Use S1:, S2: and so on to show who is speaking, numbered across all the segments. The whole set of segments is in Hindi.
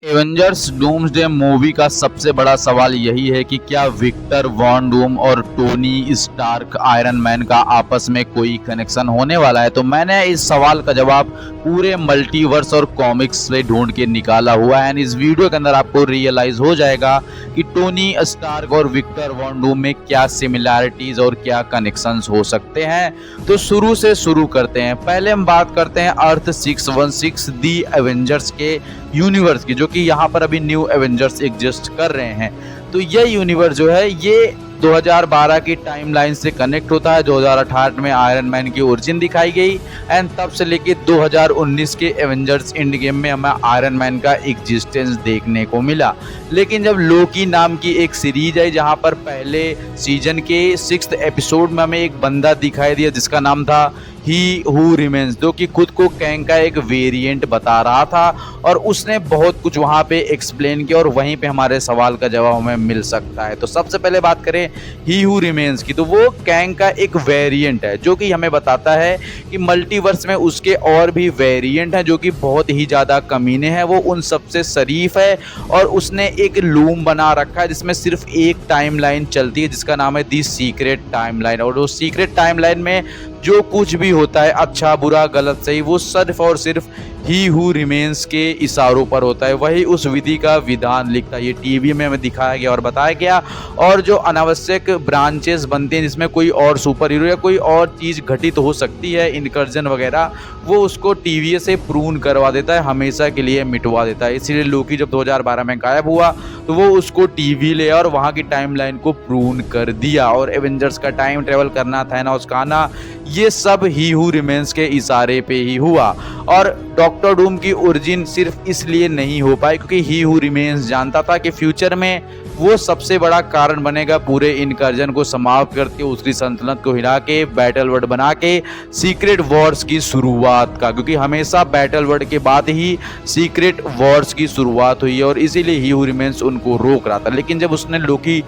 S1: एवेंजर्स डूम्सडे मूवी का सबसे बड़ा सवाल यही है कि क्या विक्टर वॉन डूम और टोनी स्टार्क आयरन मैन का आपस में कोई कनेक्शन होने वाला है। तो मैंने इस सवाल का जवाब पूरे मल्टीवर्स और कॉमिक्स से ढूंढ के निकाला हुआ है। इस वीडियो के अंदर आपको रियलाइज हो जाएगा कि टोनी स्टार्क और विक्टर वॉन डूम में क्या सिमिलैरिटीज और क्या कनेक्शंस हो सकते हैं। तो शुरू से शुरू करते हैं। पहले हम बात करते हैं अर्थ 616 दी एवेंजर्स के यूनिवर्स की, जो कि यहाँ पर अभी न्यू एवेंजर्स एग्जिस्ट कर रहे हैं। तो ये यूनिवर्स जो है ये 2012 की टाइमलाइन से कनेक्ट होता है। 2018 में आयरन मैन की ओरिजिन दिखाई गई एंड तब से लेके 2019 के एवेंजर्स एंड गेम में हमें आयरन मैन का एग्जिस्टेंस देखने को मिला। लेकिन जब लोकी नाम की एक सीरीज है जहां पर पहले सीजन के 6th एपिसोड में हमें एक बंदा दिखाई दिया जिसका नाम था ही हु रिमेन्स, जो कि खुद को कैंग का एक वेरिएंट बता रहा था और उसने बहुत कुछ वहां पे एक्सप्लेन किया और वहीं पे हमारे सवाल का जवाब हमें मिल सकता है। तो सबसे पहले बात करें ही हु रिमेन्स की, तो वो कैंग का एक वेरिएंट है जो कि हमें बताता है कि मल्टीवर्स में उसके और भी वेरिएंट हैं जो कि बहुत ही ज़्यादा कमीने हैं। वो उन सबसे शरीफ है और उसने एक लूम बना रखा है जिसमें सिर्फ एक टाइमलाइन चलती है जिसका नाम है दी सीक्रेट टाइमलाइन। और उस सीक्रेट टाइमलाइन में जो कुछ भी होता है, अच्छा बुरा गलत सही, वो सिर्फ और सिर्फ ही हु रिमेन्स के इशारों पर होता है। वही उस विधि का विधान लिखता है। ये टीवी में हमें दिखाया गया और बताया गया। और जो अनावश्यक ब्रांचेस बनते हैं जिसमें कोई और सुपर हीरो या कोई और चीज़ घटित हो सकती है, इनकर्जन वगैरह, वो उसको टीवी से प्रून करवा देता है, हमेशा के लिए मिटवा देता है। इसीलिए लोकी जब 2012 में गायब हुआ तो वो उसको टीवी ले और वहाँ की टाइमलाइन को प्रून कर दिया। और एवेंजर्स का टाइम ट्रेवल करना, थैनोस का आना, ये सब ही हु रिमेन्स के इशारे पे ही हुआ। और डॉक्टर डूम की ओरिजिन सिर्फ इसलिए नहीं हो पाई क्योंकि ही हु रिमेन्स जानता था कि फ्यूचर में वो सबसे बड़ा कारण बनेगा पूरे इनकर्जन को समाप्त करके, उसकी सल्तनत को हिला के, बैटल वर्ल्ड बना के सीक्रेट वॉर्स की शुरुआत का, क्योंकि हमेशा बैटल वर्ल्ड के बाद ही सीक्रेट वॉर्स की शुरुआत हुई है और इसीलिए ही हु रिमेन्स उनको रोक रहा था। लेकिन जब उसने लोकी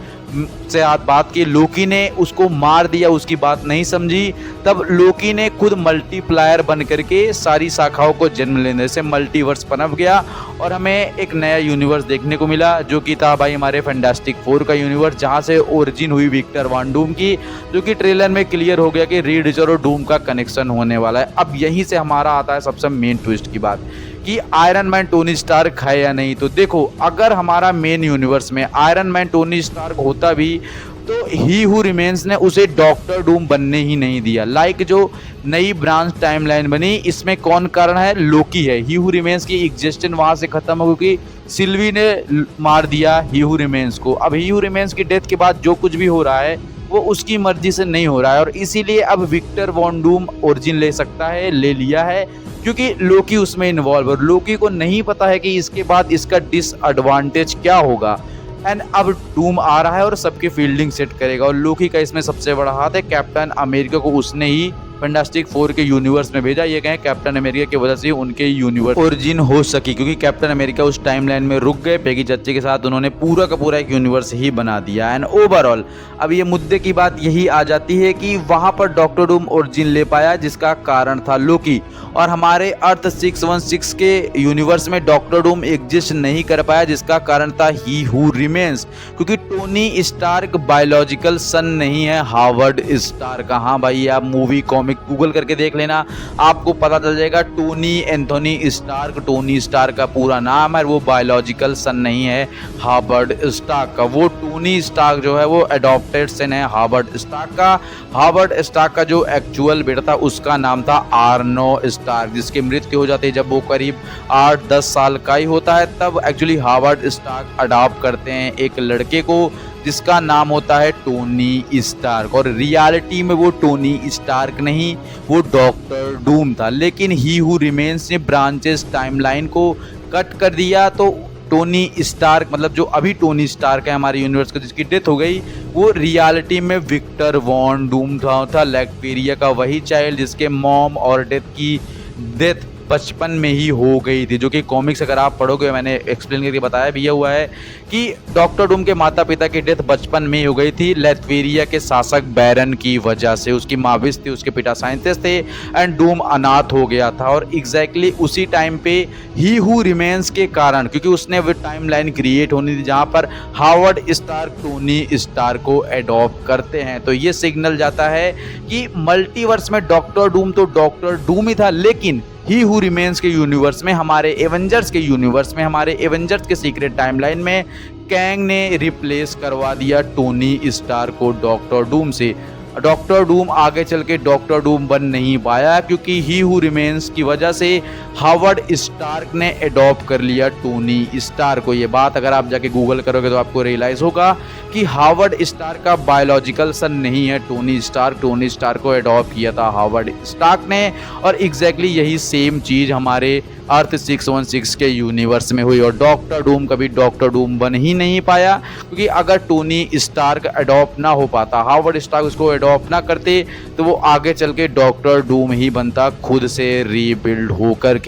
S1: से बात की, लोकी ने उसको मार दिया, उसकी बात नहीं समझी, तब लोकी ने खुद मल्टीप्लायर बन करके सारी शाखाओं को जन्म लेने से मल्टीवर्स पनप गया और हमें एक नया यूनिवर्स देखने को मिला जो कि था भाई हमारे फैंटास्टिक फोर का यूनिवर्स, जहां से ओरिजिन हुई विक्टर वॉन डूम की, जो कि ट्रेलर में क्लियर हो गया कि रीड रिचर और डूम का कनेक्शन होने वाला है। अब यहीं से हमारा आता है सबसे मेन ट्विस्ट की बात कि आयरन मैन टोनी स्टार्क है या नहीं। तो देखो, अगर हमारा मेन यूनिवर्स में आयरन मैन टोनी स्टार्क होता भी तो ही हु रिमेन्स ने उसे डॉक्टर डूम बनने ही नहीं दिया। लाइक जो नई ब्रांच टाइमलाइन बनी, इसमें कौन कारण है? लोकी है। ही हु रिमेन्स की एग्जिस्टेंस वहां से खत्म हो क्योंकि सिल्वी ने मार दिया ही हु रिमेन्स को। अब ही हु रिमेन्स की डेथ के बाद जो कुछ भी हो रहा है वो उसकी मर्जी से नहीं हो रहा है और इसीलिए अब विक्टर वॉन डूम ओरिजिन ले सकता है, ले लिया है, क्योंकि लोकी उसमें इन्वॉल्व है। लोकी को नहीं पता है कि इसके बाद इसका डिसएडवांटेज क्या होगा। एंड अब डूम आ रहा है और सबकी फील्डिंग सेट करेगा और लोकी का इसमें सबसे बड़ा हाथ है। कैप्टन अमेरिका को उसने ही फैंटास्टिक फोर के यूनिवर्स में भेजा। ये कहें कैप्टन अमेरिका की वजह से उनके यूनिवर्स ओरिजिन हो सकी, क्योंकि कैप्टन अमेरिका उस टाइमलाइन में रुक गए। पेगी चच्चे के साथ उन्होंने पूरा का पूरा एक यूनिवर्स ही बना दिया। एंड ओवरऑल अब ये मुद्दे की बात यही आ जाती है कि वहां पर डॉक्टर डूम ओरिजिन ले पाया जिसका कारण था लोकी, और हमारे अर्थ 616 के यूनिवर्स में डॉक्टर डूम एग्जिस्ट नहीं कर पाया जिसका कारण था ही हु रिमेन्स, क्योंकि टोनी स्टार्क बायोलॉजिकल सन नहीं है हावर्ड स्टार्क का। हाँ भाई, आप मूवी कॉमिक गूगल करके देख लेना, आपको पता चल जाएगा। Tony Anthony Stark Tony Stark का पूरा नाम है, वो बायोलॉजिकल सन नहीं है हावर्ड स्टार्क का। वो टोनी स्टार्क जो है वो एडॉप्टेड सन है हावर्ड स्टार्क का। हावर्ड स्टार्क का जो एक्चुअल बेटा था उसका नाम था आर्नो स्टार्क, जिसकी मृत्यु हो जाती है जब वो करीब 8-10 साल का ही होता है। तब एक्चुअली हावर्ड स्टार्क अडॉप्ट करते हैं एक लड़के को जिसका नाम होता है टोनी स्टार्क, और रियलिटी में वो टोनी स्टार्क नहीं, वो डॉक्टर डूम था। लेकिन ही हु रिमेन्स ने ब्रांचेस टाइमलाइन को कट कर दिया, तो टोनी स्टार्क मतलब जो अभी टोनी स्टार्क है हमारे यूनिवर्स का जिसकी डेथ हो गई, वो रियलिटी में विक्टर वॉन डूम था लैक्टेरिया का वही चाइल्ड जिसके मॉम और डेथ बचपन में ही हो गई थी, जो कि कॉमिक्स अगर आप पढ़ोगे, मैंने एक्सप्लेन करके बताया भी, यह हुआ है कि डॉक्टर डूम के माता पिता की डेथ बचपन में ही हो गई थी लेथवेरिया के शासक बैरन की वजह से। उसकी माँ विश थी, उसके पिता साइंटिस्ट थे, एंड डूम अनाथ हो गया था। और एग्जैक्टली उसी टाइम पे ही हू रिमेन्स के कारण, क्योंकि उसने वो टाइम लाइन क्रिएट होनी थी जहाँ पर हावर्ड स्टार्क टोनी स्टार्क को एडॉप्ट करते हैं, तो ये सिग्नल जाता है कि मल्टीवर्स में डॉक्टर डूम तो डॉक्टर डूम ही था, लेकिन ही हु रिमेन्स के यूनिवर्स में, हमारे एवेंजर्स के यूनिवर्स में, हमारे एवेंजर्स के सीक्रेट टाइमलाइन में कैंग ने रिप्लेस करवा दिया टोनी स्टार्क को डॉक्टर डूम से। डॉक्टर डूम आगे चल के डॉक्टर डूम बन नहीं पाया, क्योंकि ही हु रिमेन्स की वजह से हावर्ड स्टार्क ने एडॉप्ट कर लिया टोनी स्टार्क को। ये बात अगर आप जाके गूगल करोगे तो आपको रियलाइज़ होगा कि हावर्ड स्टार्क का बायोलॉजिकल सन नहीं है टोनी स्टार्क। टोनी स्टार्क को एडॉप्ट किया था हावर्ड स्टार्क ने, और एग्जैक्टली यही सेम चीज़ हमारे अर्थ 616 के यूनिवर्स में हुई। और डॉक्टर डूम कभी डॉक्टर डूम बन ही नहीं पाया, क्योंकि अगर टोनी स्टार्क एडॉप्ट ना हो पाता, हावर्ड स्टार्क उसको एडॉप्ट ना करते, तो वो आगे चल के डॉक्टर डूम ही बनता, खुद से रीबिल्ड हो करके।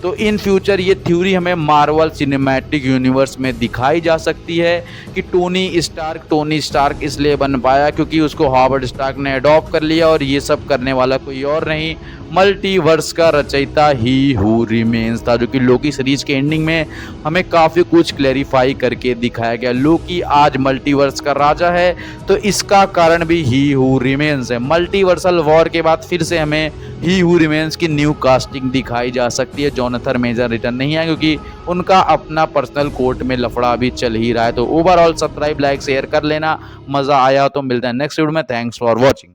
S1: तो इन फ्यूचर ये थ्योरी हमें मार्वल सिनेमैटिक यूनिवर्स में दिखाई जा सकती है कि टोनी स्टार्क इसलिए बन पाया क्योंकि उसको हावर्ड स्टार्क ने एडॉप्ट कर लिया, और ये सब करने वाला कोई और नहीं, मल्टीवर्स का रचयिता ही हु रिमेन्स था, जो कि लोकी सीरीज के एंडिंग में हमें काफ़ी कुछ क्लैरिफाई करके दिखाया गया। लोकी आज मल्टीवर्स का राजा है, तो इसका कारण भी ही हु रिमेन्स है। मल्टीवर्सल वॉर के बाद फिर से हमें ही हु रिमेन्स की न्यू कास्टिंग दिखाई जा सकती है। जोनाथन मेजर रिटर्न नहीं है, क्योंकि उनका अपना पर्सनल कोर्ट में लफड़ा भी चल ही रहा है। तो ओवरऑल सब्सक्राइब, लाइक, शेयर कर लेना। मज़ा आया तो मिलता है नेक्स्ट वीडियो में। Thanks for watching.